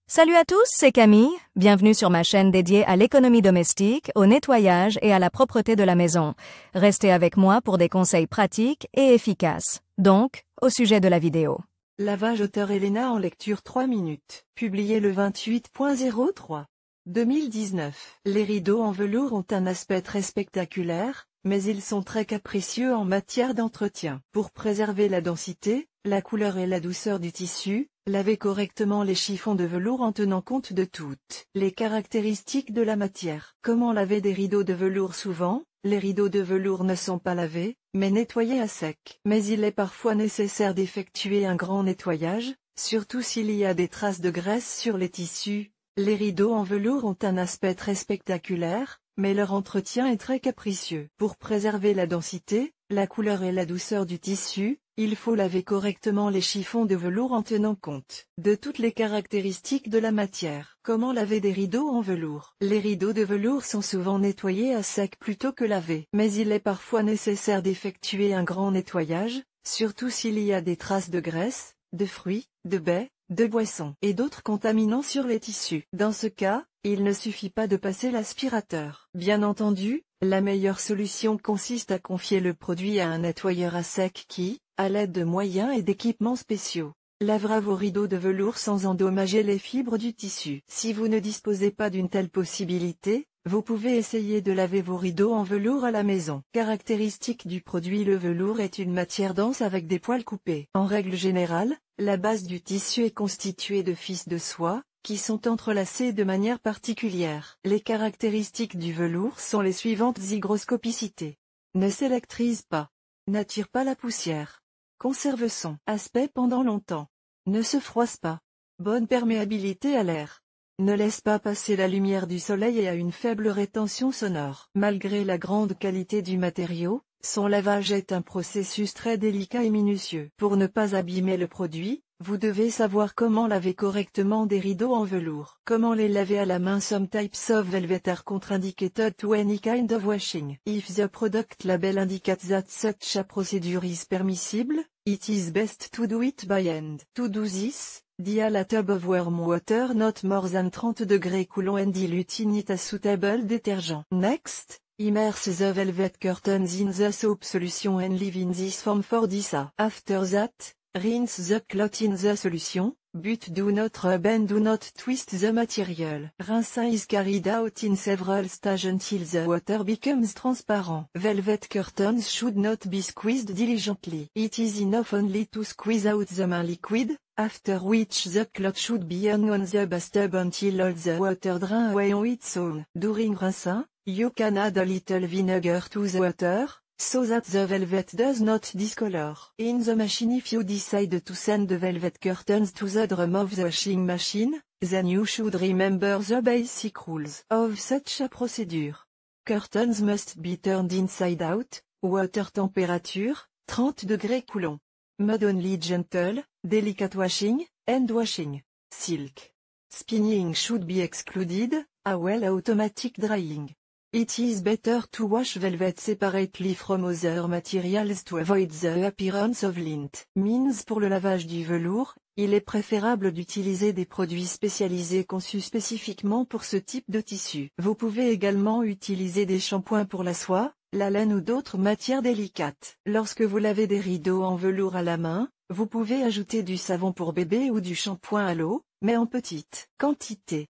Salut à tous, c'est Camille. Bienvenue sur ma chaîne dédiée à l'économie domestique, au nettoyage et à la propreté de la maison. Restez avec moi pour des conseils pratiques et efficaces. Donc, au sujet de la vidéo. Lavage auteur Elena en lecture 3 minutes. Publié le 28.03 2019. Les rideaux en velours ont un aspect très spectaculaire, mais ils sont très capricieux en matière d'entretien. Pour préserver la densité, la couleur et la douceur du tissu, lavez correctement les chiffons de velours en tenant compte de toutes les caractéristiques de la matière. Comment laver des rideaux de velours? Souvent, les rideaux de velours ne sont pas lavés, mais nettoyés à sec. Mais il est parfois nécessaire d'effectuer un grand nettoyage, surtout s'il y a des traces de graisse sur les tissus. Les rideaux en velours ont un aspect très spectaculaire, mais leur entretien est très capricieux. Pour préserver la densité, la couleur et la douceur du tissu, il faut laver correctement les chiffons de velours en tenant compte de toutes les caractéristiques de la matière. Comment laver des rideaux en velours? Les rideaux de velours sont souvent nettoyés à sec plutôt que lavés. Mais il est parfois nécessaire d'effectuer un grand nettoyage, surtout s'il y a des traces de graisse, de fruits, de baies, de boissons et d'autres contaminants sur les tissus. Dans ce cas, il ne suffit pas de passer l'aspirateur. Bien entendu, la meilleure solution consiste à confier le produit à un nettoyeur à sec qui, à l'aide de moyens et d'équipements spéciaux, lavera vos rideaux de velours sans endommager les fibres du tissu. Si vous ne disposez pas d'une telle possibilité, vous pouvez essayer de laver vos rideaux en velours à la maison. Caractéristique du produit: le velours est une matière dense avec des poils coupés. En règle générale, la base du tissu est constituée de fils de soie, qui sont entrelacés de manière particulière. Les caractéristiques du velours sont les suivantes: hygroscopicité. Ne s'électrise pas. N'attire pas la poussière. Conserve son aspect pendant longtemps. Ne se froisse pas. Bonne perméabilité à l'air. Ne laisse pas passer la lumière du soleil et a une faible rétention sonore. Malgré la grande qualité du matériau, son lavage est un processus très délicat et minutieux. Pour ne pas abîmer le produit, vous devez savoir comment laver correctement des rideaux en velours. Comment les laver à la main? Some types of velvet are contraindicated to any kind of washing. If the product label indicates that such a procedure is permissible, it is best to do it by hand. To do this, dial a tub of warm water not more than 30 degrees Coulomb and dilute in it a suitable detergent. Next, immerse the velvet curtains in the soap solution and leave in this form for 10 hours. After that, rinse the cloth in the solution, but do not rub and do not twist the material. Rinsing is carried out in several stages until the water becomes transparent. Velvet curtains should not be squeezed diligently. It is enough only to squeeze out the main liquid, after which the cloth should be hung on the bathtub until all the water drains away on its own. During rinsing, you can add a little vinegar to the water, so that the velvet does not discolor. In the machine, if you decide to send the velvet curtains to the drum of the washing machine, then you should remember the basic rules of such a procedure. Curtains must be turned inside out, water temperature, 30 degrees Coulomb. Mud only gentle, delicate washing, hand washing. Silk spinning should be excluded, a well automatic drying. It is better to wash velvet separately from other materials to avoid the appearance of lint. Means: pour le lavage du velours, il est préférable d'utiliser des produits spécialisés conçus spécifiquement pour ce type de tissu. Vous pouvez également utiliser des shampoings pour la soie, la laine ou d'autres matières délicates. Lorsque vous lavez des rideaux en velours à la main, vous pouvez ajouter du savon pour bébé ou du shampoing à l'eau, mais en petite quantité.